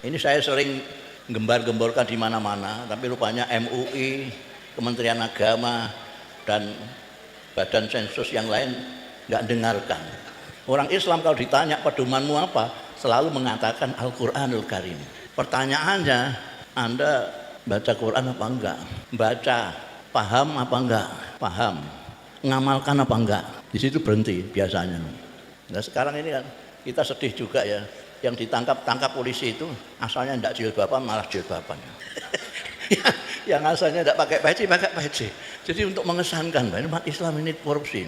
Ini saya sering gembar-gemborkan di mana-mana, tapi rupanya MUI, Kementerian Agama, dan badan sensus yang lain nggak dengarkan. Orang Islam kalau ditanya pedomanmu apa, selalu mengatakan Al-Quranul Karim. Pertanyaannya, Anda baca Quran apa enggak? Baca, paham apa enggak? Paham. Ngamalkan apa enggak? Di situ berhenti biasanya. Nah sekarang ini kan kita sedih juga ya, yang ditangkap polisi itu asalnya enggak jilbaban malah jilbaban. Yang asalnya enggak pakai peci. Jadi untuk mengesankan umat Islam ini korupsi,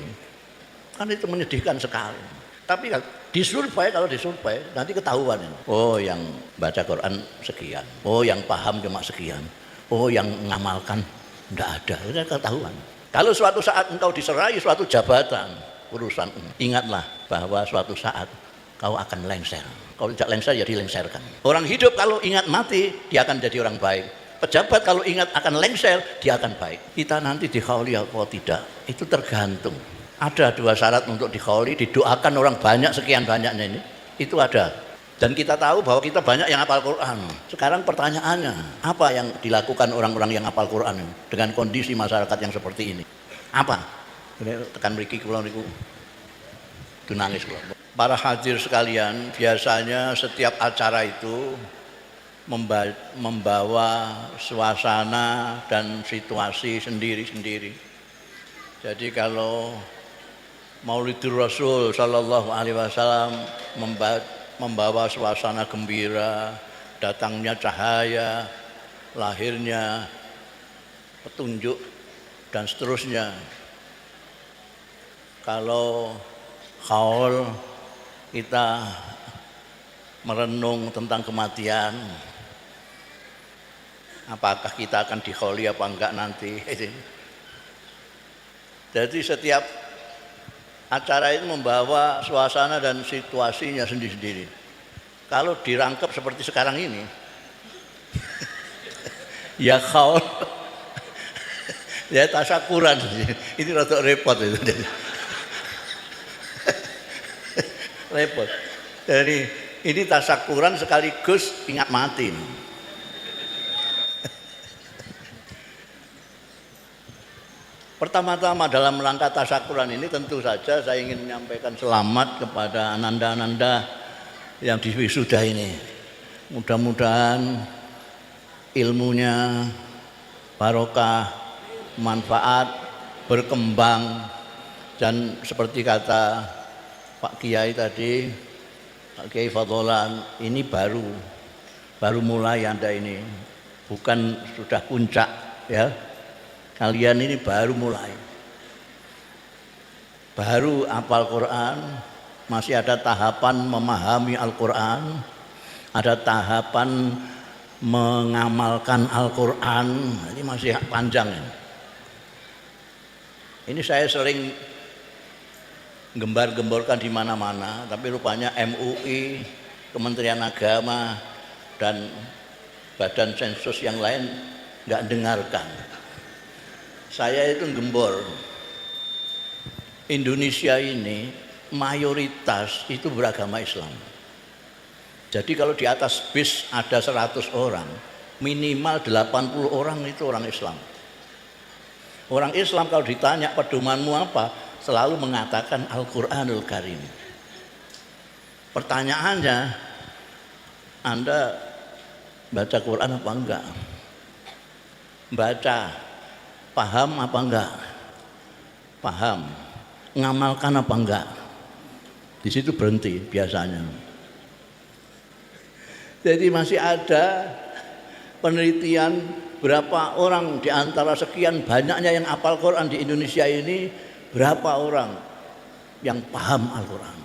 kan itu menyedihkan sekali. Tapi kalau disurvei nanti ketahuan. Oh yang baca Quran sekian, oh yang paham cuma sekian, oh yang ngamalkan enggak ada, itu ketahuan. Kalau suatu saat engkau diserai suatu jabatan urusan, ingatlah bahwa suatu saat kau akan lengser. Kalau tidak lengser ya dilengserkan. Orang hidup kalau ingat mati dia akan jadi orang baik. Pejabat kalau ingat akan lengser dia akan baik. Kita nanti dikhauli atau tidak itu tergantung. Ada 2 syarat untuk dikhauli, didoakan orang banyak sekian banyaknya ini. Itu ada. Dan kita tahu bahwa kita banyak yang hafal Quran. Sekarang pertanyaannya, apa yang dilakukan orang-orang yang hafal Quran dengan kondisi masyarakat yang seperti ini? Apa? Tekan mriki kula niku nangis kula. Para hadir sekalian, biasanya setiap acara itu membawa suasana dan situasi sendiri-sendiri. Jadi kalau Maulidur Rasul Sallallahu Alaihi Wasallam membawa suasana gembira, datangnya cahaya, lahirnya petunjuk dan seterusnya. Kalau haul kita merenung tentang kematian, apakah kita akan dihauli apa enggak nanti. Jadi setiap acara itu membawa suasana dan situasinya sendiri-sendiri. Kalau dirangkap seperti sekarang ini ya haul ya tasyakuran, ini rada repot itu. Repot. Jadi ini tasyakuran sekaligus ingat mati. Pertama-tama dalam rangka tasyakuran ini tentu saja saya ingin menyampaikan selamat kepada ananda-ananda yang diwisuda ini. Mudah-mudahan ilmunya barokah, manfaat, berkembang, dan seperti kata Pak Kiai tadi, Pak Kiai Fadholan, ini baru mulai Anda ini, bukan sudah puncak ya. Kalian ini baru mulai, baru hafal Quran, masih ada tahapan memahami Al-Quran, ada tahapan mengamalkan Al-Quran, ini masih panjang. Ini saya sering gembar-gemborkan di mana-mana, tapi rupanya MUI, Kementerian Agama, dan badan sensus yang lain nggak dengarkan. Saya itu gembor, Indonesia ini mayoritas itu beragama Islam. Jadi kalau di atas bis ada 100 orang, minimal 80 orang itu orang Islam. Orang Islam kalau ditanya pedomanmu apa, selalu mengatakan Al-Quranul Karim. Pertanyaannya, Anda baca Quran apa enggak? Baca, paham apa enggak? Paham. Ngamalkan apa enggak? Di situ berhenti biasanya. Jadi masih ada penelitian berapa orang di antara sekian banyaknya yang hafal Quran di Indonesia ini, berapa orang yang paham Al-Quran.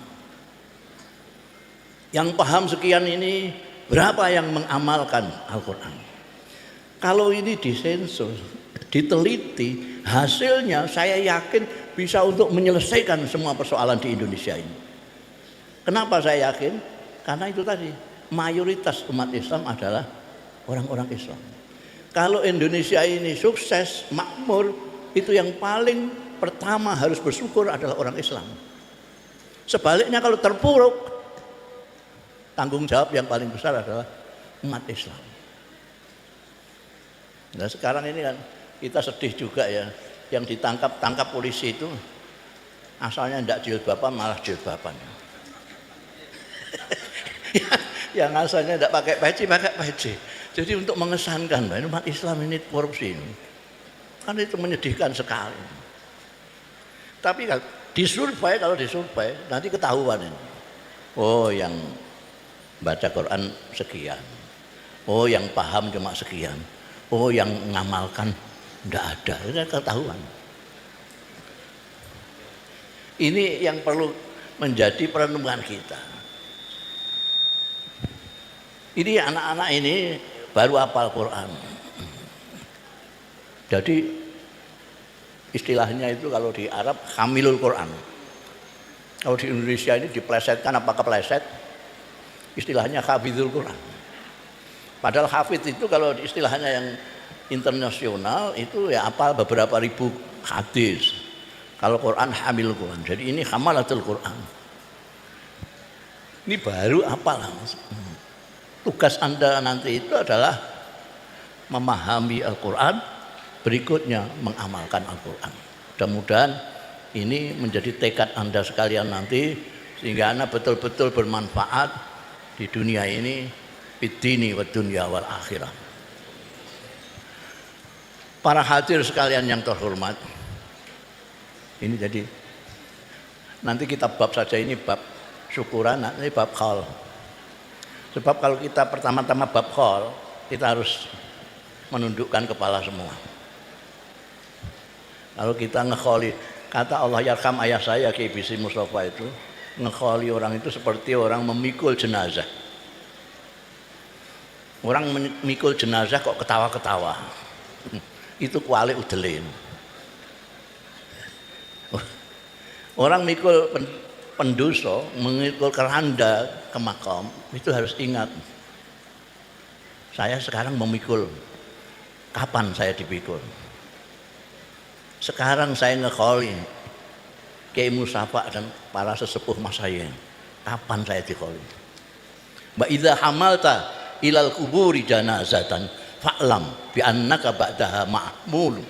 Yang paham sekian ini, berapa yang mengamalkan Al-Quran. Kalau ini disensus, diteliti, hasilnya saya yakin bisa untuk menyelesaikan semua persoalan di Indonesia ini. Kenapa saya yakin? Karena itu tadi, mayoritas umat Islam adalah orang-orang Islam. Kalau Indonesia ini sukses, makmur, itu yang paling pertama harus bersyukur adalah orang Islam. Sebaliknya kalau terpuruk, tanggung jawab yang paling besar adalah umat Islam. Nah sekarang ini kan kita sedih juga ya, yang ditangkap polisi itu asalnya tidak jilbaban malah jilbaban. Yang asalnya tidak pakai peci. Jadi untuk mengesankan umat Islam ini korupsi ini, kan itu menyedihkan sekali. Tapi kalau disurvei nanti ketahuan ini. Oh yang baca Quran sekian, oh yang paham cuma sekian, oh yang ngamalkan tidak ada, itu ketahuan. Ini yang perlu menjadi perenungan kita. Ini anak-anak ini baru hafal Quran. Jadi istilahnya itu kalau di Arab hamilul Quran. Kalau di Indonesia ini diplesetkan apa kepleset, istilahnya hafizul Quran. Padahal hafidz itu kalau istilahnya yang internasional itu ya hafal beberapa ribu hadis. Kalau Quran hamilul Quran. Jadi ini hamalatul Quran. Ini baru hafal. Tugas Anda nanti itu adalah memahami Al-Quran, berikutnya mengamalkan Al-Quran. Mudah-mudahan ini menjadi tekad Anda sekalian nanti, sehingga Anda betul-betul bermanfaat di dunia ini, fid-dini wa dunya wal akhirah. Para hadir sekalian yang terhormat, ini jadi nanti kita bab saja, ini bab syukuran, nanti bab khol. Sebab kalau kita pertama-tama bab khol, kita harus menundukkan kepala semua. Kalau kita ngekholi, kata Allah yarham ayah saya Kiai Bisi Mustafa itu, ngekholi orang itu seperti orang memikul jenazah. Orang memikul jenazah kok ketawa-ketawa. Itu kuali udelin. Orang mikul pendosa, mengikul keranda ke makam, itu harus ingat, saya sekarang memikul, kapan saya dipikul? Sekarang saya ngekholi Kiai Mustafa dan para sesepuh masa saya, kapan saya dikholi? Wa idza hamalta ilal kuburi janazatan fa'lam bi annaka ba'daha ma'mul.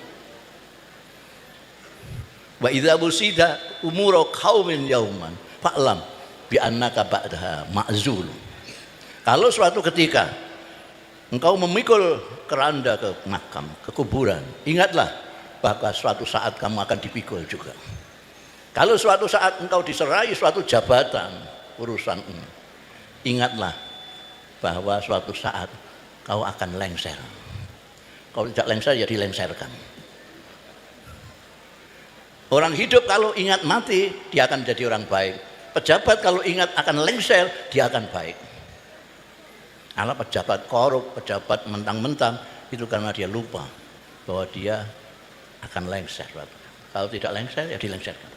Wa idza busida umura qaumin yauman fa'lam bi annaka ba'daha ma'zul. Kalau suatu ketika engkau memikul keranda ke makam, ke kuburan, ingatlah bahwa suatu saat kamu akan dipikul juga. Kalau suatu saat engkau diserai suatu jabatan urusan ini, ingatlah bahwa suatu saat kau akan lengser. Kalau tidak lengser ya dilengserkan. Orang hidup kalau ingat mati, dia akan jadi orang baik. Pejabat kalau ingat akan lengser, dia akan baik. Kalau pejabat korup, pejabat mentang-mentang, itu karena dia lupa bahwa dia akan lengser. Kalau tidak lengser, ya dilengserkan.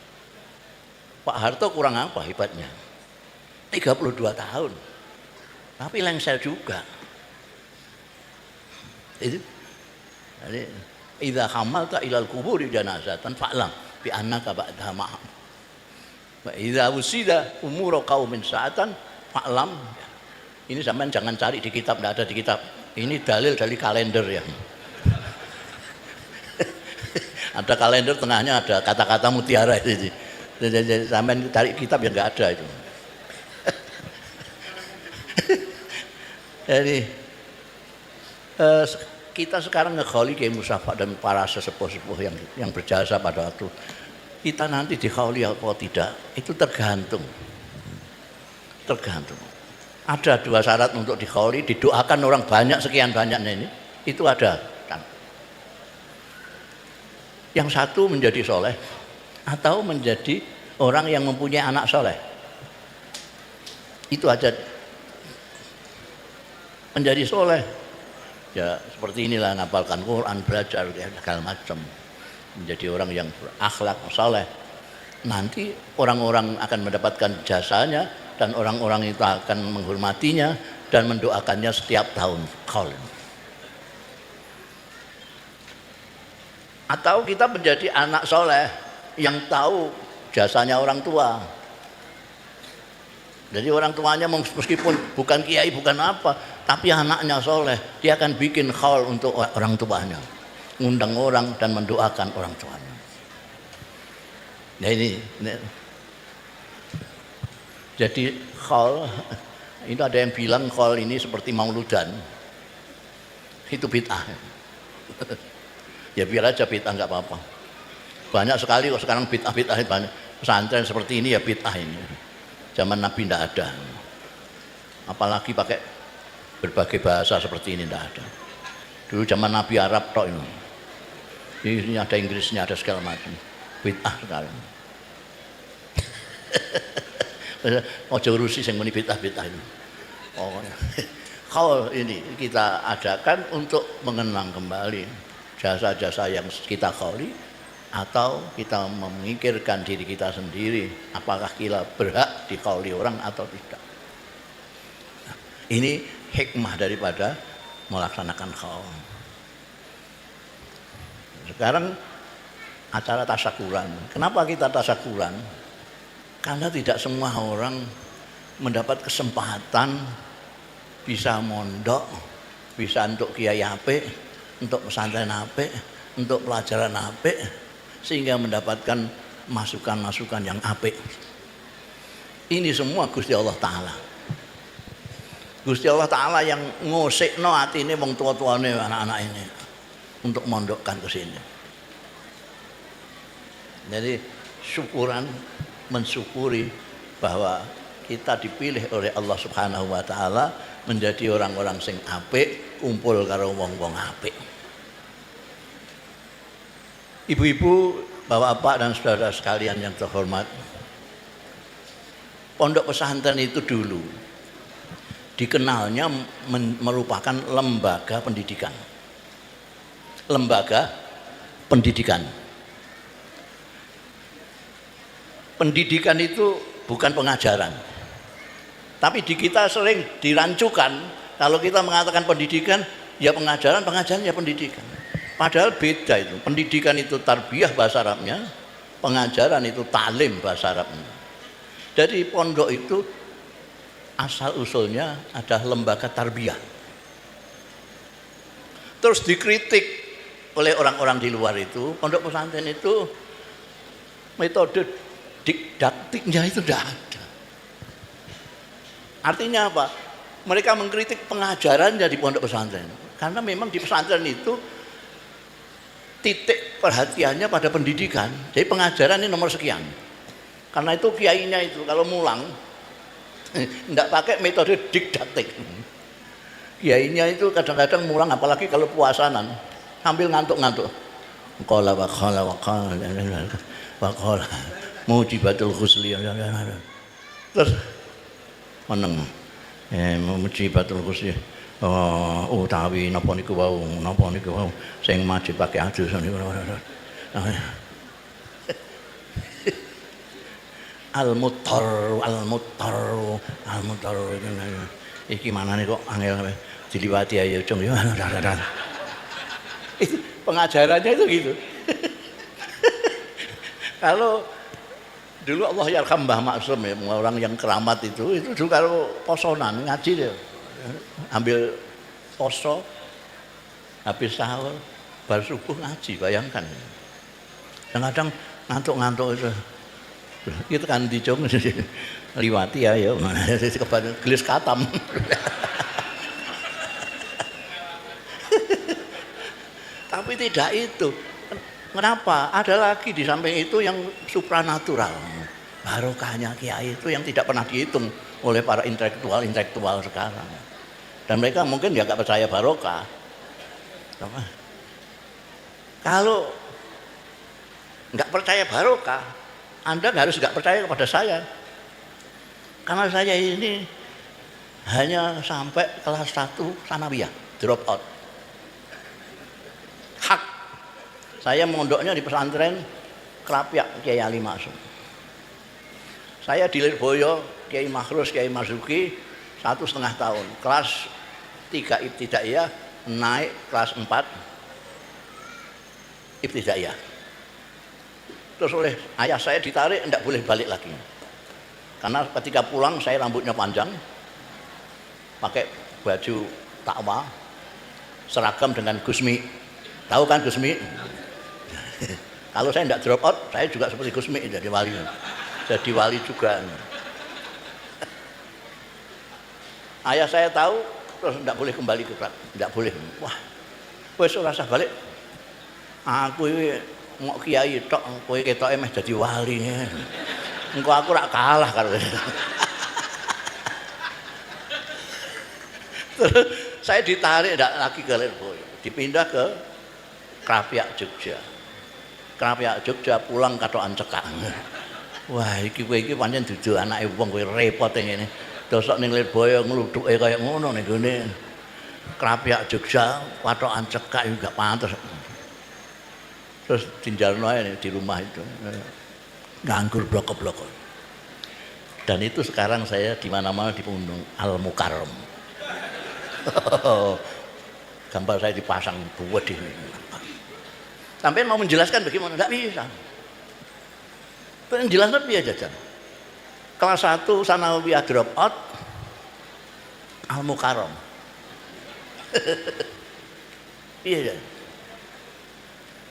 Pak Harto kurang apa hebatnya? 32 tahun. Tapi lengser juga. Itu. Jadi, idza hamalta ilal kuburi janazatan fa'lam bi annaka ba'daha ma'am. Wa idza usida umura qaumin sa'atan fa'lam. Ini sampean jangan cari di kitab, tidak ada di kitab. Ini dalil dari kalender ya. Ada kalender, tengahnya ada kata-kata mutiara itu. Jadi sampean cari kitab yang enggak ada itu. Jadi kita sekarang ngekholi Kiai Mustafa dan para sesepuh-sepuh yang berjasa pada waktu. Kita nanti dikholi apa tidak, itu tergantung. Ada 2 syarat untuk dikholi, didoakan orang banyak sekian banyaknya ini, itu ada. Yang satu menjadi soleh atau menjadi orang yang mempunyai anak soleh. Itu aja. Menjadi soleh ya seperti inilah, ngapalkan Quran, belajar ya, segala macam, menjadi orang yang berakhlak soleh. Nanti orang-orang akan mendapatkan jasanya dan orang-orang itu akan menghormatinya dan mendoakannya setiap tahun. Atau kita menjadi anak soleh yang tahu jasanya orang tua. Jadi orang tuanya meskipun bukan kiai, bukan apa, tapi anaknya soleh, dia akan bikin khaul untuk orang tuanya, ngundang orang dan mendoakan orang tuanya. Nah ini. Jadi khaul, itu ada yang bilang khaul ini seperti mauludan, itu bid'ah. Ya biar aja bid'ah, nggak apa-apa. Banyak sekali kok sekarang bid'ah banyak. Pesantren seperti ini ya bid'ah ini. Zaman Nabi tidak ada. Apalagi pakai berbagai bahasa seperti ini tidak ada. Dulu zaman Nabi Arab tok ini. Ini ada Inggrisnya, ada segala macam. Bid'ah sekarang. Ojo urusi sing muni bid'ah ini. Oh, kalau ini kita adakan untuk mengenang kembali jasa-jasa yang kita khauli, atau kita memikirkan diri kita sendiri apakah kita berhak dikhauli orang atau tidak. Nah, ini hikmah daripada melaksanakan khaul. Sekarang acara tasyakuran. Kenapa kita tasyakuran? Karena tidak semua orang mendapat kesempatan bisa mondok, bisa untuk kiai apik, untuk pesantren apik, untuk pelajaran apik, sehingga mendapatkan masukan-masukan yang apik. Ini semua Gusti Allah Ta'ala. Gusti Allah Ta'ala yang ngosikno atine wong tua-tuane anak-anak ini untuk mondokkan ke sini. Jadi syukuran, mensyukuri bahwa kita dipilih oleh Allah Subhanahu wa Ta'ala menjadi orang-orang sing apik, kumpul karo wong-wong apik. Ibu-ibu, bapak-bapak dan saudara sekalian yang terhormat, pondok pesantren itu dulu dikenalnya merupakan lembaga pendidikan. Lembaga pendidikan. Pendidikan itu bukan pengajaran. Tapi di kita sering dirancukan kalau kita mengatakan pendidikan ya pengajaran, pengajaran ya pendidikan. Padahal beda itu. Pendidikan itu tarbiyah bahasa Arabnya, pengajaran itu ta'lim bahasa Arabnya. Jadi pondok itu asal usulnya adalah lembaga tarbiyah. Terus dikritik oleh orang-orang di luar itu, pondok pesantren itu metode didaktiknya itu tidak ada. Artinya apa? Mereka mengkritik pengajarannya di pondok pesantren. Karena memang di pesantren itu titik perhatiannya pada pendidikan. Jadi pengajaran ini nomor sekian. Karena itu kiainya itu kalau mulang tidak pakai metode didaktik. Kiainya itu kadang-kadang mulang, apalagi kalau puasanan sambil ngantuk-ngantuk. Qala wa qala wa qala wa qala mujibatul khusli. Terus meneng mujibatul khusli. Oh, utawi napa niku wau sing majibake adus niku. Al-muttar iki manane kok angel diliwati ayo cung ya. Itu pengajarannya itu gitu. Kalau dulu Allah yarham Mbah Maksum ya, orang yang keramat itu dulu kalau posonan ngaji dia. Ambil poso habis sahur bar subuh ngaji, bayangkan. Kadang-kadang ngantuk-ngantuk itu kan dicung liwati ya gelis katam. Tapi tidak itu. Kenapa? Ada lagi di samping itu yang supranatural. Barokahnya kiai itu yang tidak pernah dihitung oleh para intelektual sekarang. Dan mereka mungkin ya nggak percaya barokah. Kalau nggak percaya barokah, Anda harus nggak percaya kepada saya. Karena saya ini hanya sampai kelas 1 sanawiyah, drop out. Hak. Saya mondoknya di pesantren Krapyak Kiai Ali Maksum. Saya di Lirboyo Kiai Makhrus Kiai Marzuki 1,5 tahun. Kelas 3 ibtidaiyah naik kelas 4 ibtidaiyah. Terus oleh ayah saya ditarik, tidak boleh balik lagi. Karena ketika pulang saya rambutnya panjang, pakai baju takwa, seragam dengan Gusmi. Tahu kan Gusmi? Kalau saya tidak drop out, saya juga seperti Gusmi jadi wali. Jadi wali juga. Ayah saya tahu, terus tidak boleh kembali ke Krak, tidak boleh. Wah, wes ora usah balik. Aku ini mau kiai tok, kowe ketoke meh dadi wali. Engko aku rak kalah karo. Terus saya ditarik tidak lagi ke Lirboyo, dipindah ke Krapyak Jogja. Krapyak Jogja pulang katokan cekak. Wah, iki kowe iki pancen dudu anake wong kowe repot ngene. Dosok ning Lirboyo ngluduke kaya ngono ning gone Krapyak Jogja katokan cekak juga pantes. Terus tinjalno ae di rumah itu. Nganggur blok-blok. Dan itu sekarang saya di mana-mana dipundung Al Mukarram. Gambar saya dipasang buat ini. Sampai mau menjelaskan bagaimana? Enggak bisa. Penjelasan biasa aja. Kelas 1 sanawiyah drop out Al Mukarram. Iya.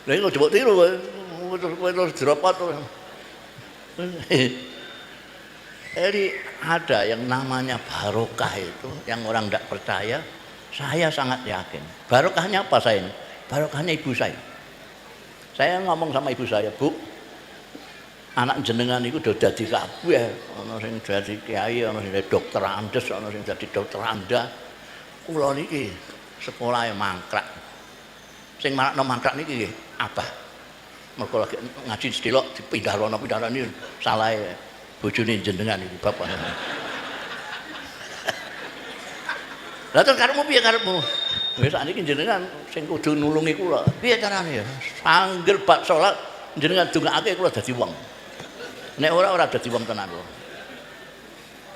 Lah ini coba tiru terus drop out. Jadi ada yang namanya barokah itu yang orang tidak percaya, saya sangat yakin. Barokahnya apa saya ini? Barokahnya ibu saya. Saya ngomong sama ibu saya, Bu, anak jenengan itu udah jadi kabeh, ana sing jadi kiai, ana sing jadi dokter Andes, ana sing jadi dokter Anda. Kula niki sekolahe mangkrak. Sing marakno mangkrak niki nggih abah. Mergo lagi ngaji sedelok dipindah rono pindah rene salahe bojone jenengan iki bapak. Lah terus karepmu piye karepmu? Wis sakniki jenengan sing kudu nulungi kula. Piye carane ya? Angger bab salat jenengan ndongaake kula dadi wong. Nek ora dadi wong tenan kula.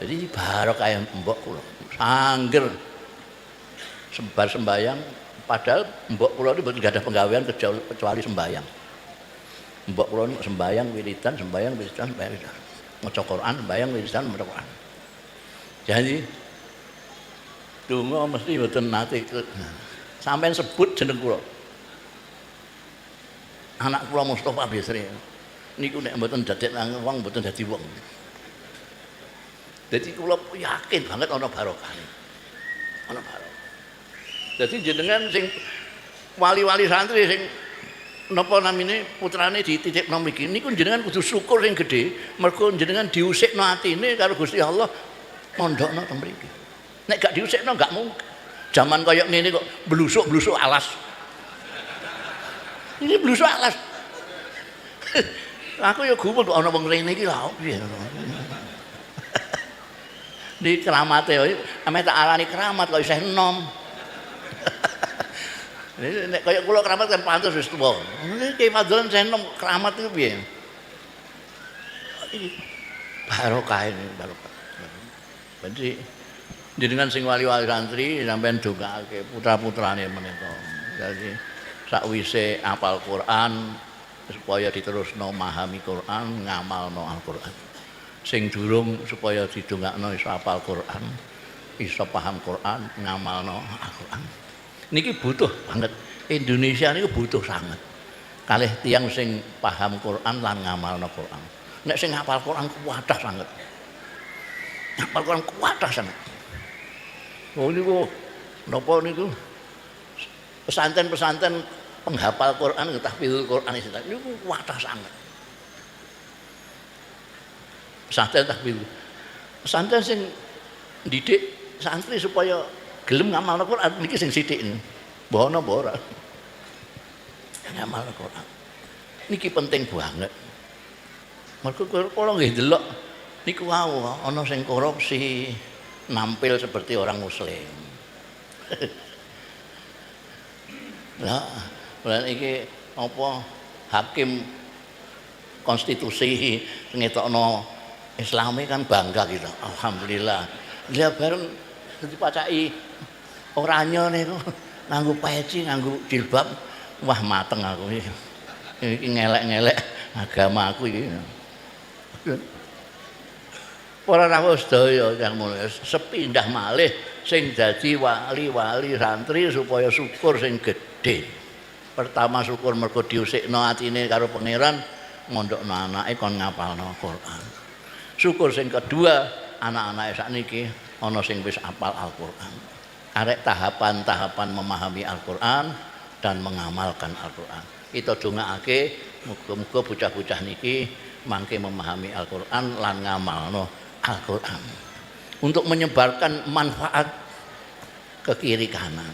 Jadi barokah mbok kula. Angger sembar sembayang padahal mbok kula niku mboten gadah penggawean kecuali sembayang. Mbok kula niku sembayang wiridan, sembayang maca Quran, sembayang wiridan maca Quran. Jadi donga mesti mboten nate sampeyan sebut jeneng kula. Anak kula Mustofa Bisri. Niku nek mboten dadek wong mboten dadi wong. Dadi kula yakin banget ana barokahane. Ana barokah. Dadi jenengan sing wali-wali santri sing napa namine putrane dititipno mriki niku jenengan kudu syukur sing gedhe mergo jenengan diusikno atine karo Gusti Allah mondokno teng mriki. Nek gak diusikno gak mungkin. Zaman kaya ngene kok blusuk-blusuk alas. Ini blusuk alas. Aku ya gumun kok ana wong rene iki lha piye. Di keramate yo ame tak alani keramat kok isih enom. Nek kaya kula keramat kan pantes wis tuwa. Iki padahal isih enom keramat iku piye? Barokah ini barokah. Jadi jenengan sing wali-wali santri sampean ndongake putra-putrane menika. Jadi sakwise apal Quran supaya diterusno memahami Quran, ngamalno Al-Quran. Sing durung supaya didongakno iso apal Quran, iso paham Quran, ngamalno Al-Quran. Niki butuh banget. Indonesia niku butuh sangat. Kalih tiyang sing paham Quran lan ngamalno Quran. Nek sing hafal Quran kuwatah sanget. Hafal Quran kuwatah sanget. Oh niku napa niku pesantren-pesantren penghafal Quran, tahfizul Quran niku kuwatah sanget. Pesantren tahfiz. Pesantren sing didik santri supaya gelem ngamalno Quran niki sing sithik niku. Mbah ana apa ora? Ngamalno Quran. Niki penting banget. Mergo kula nggih delok niku wau ana sing korupsi nampil seperti orang muslim. Lah, iki apa hakim konstitusi ngetokno Islami kan bangga kita. Alhamdulillah. Dia bareng dipacaki oranye niku nganggo peci, nganggo jilbab. Wah, mateng aku iki. Iki ngelek-ngelek agama aku iki. Para rawuh sedaya yang mulya sepindah malih sing dadi wali-wali santri supaya syukur sing gedhe. Pertama syukur mergo diusikno atine karo pangeran mondokno anake kon ngapalno Quran. Syukur sing kedua anak-anake sakniki ana sing wis apal Al-Qur'an. Arek tahapan-tahapan memahami Al-Qur'an dan mengamalkan Al-Qur'an. Kita dongaake muga-muga bocah-bocah niki mangke memahami Al-Qur'an lan ngamalno Al-Quran untuk menyebarkan manfaat ke kiri kanan.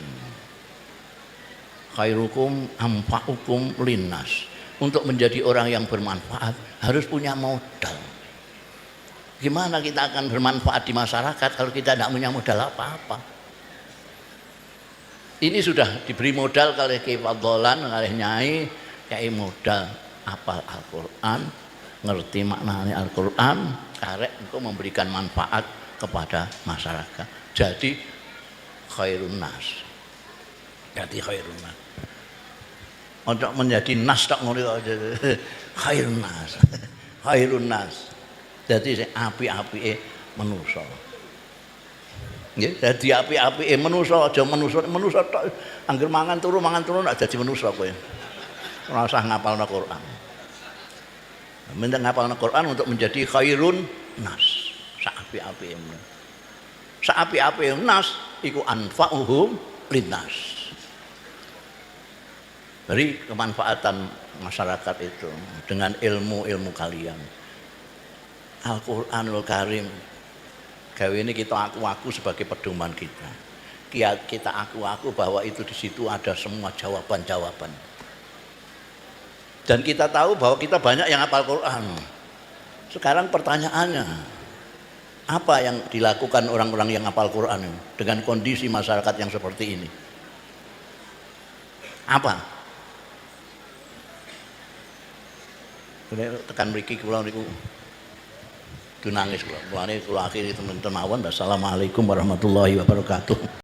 Khairukum anfa'ukum linnas. Untuk menjadi orang yang bermanfaat harus punya modal. Gimana kita akan bermanfaat di masyarakat kalau kita tidak punya modal apa-apa? Ini sudah diberi modal oleh Kiai Fadholan, oleh Nyai, Kiai modal hafal Al-Quran, ngerti maknanya Al-Quran, karek engkau memberikan manfaat kepada masyarakat. Jadi khairun nas. Jadi khairun nas. Untuk menjadi nas tak ngono aja. Khairun nas. Khairun nas. Jadi api-apike manusa. Nggih, dadi api-apike manusa aja manusa tok. Angger mangan turu nak dadi manusa kowe. Ora usah ngapalno Quran. Mending ngapalno Quran untuk menjadi khairun nas. Saapi-api nas iku anfa'uhum linnas. Beri kemanfaatan masyarakat itu dengan ilmu-ilmu kalian. Al-Qur'anul Karim gawe ini kita aku sebagai pedoman kita. Kita aku bahwa itu di situ ada semua jawaban-jawaban. Dan kita tahu bahwa kita banyak yang hafal Quran. Sekarang pertanyaannya, apa yang dilakukan orang-orang yang hafal Quran dengan kondisi masyarakat yang seperti ini? Apa? Tekan mriki kula niku nangis kula. Mulane kula akhiri teman-teman mawon. Wassalamualaikum warahmatullahi wabarakatuh.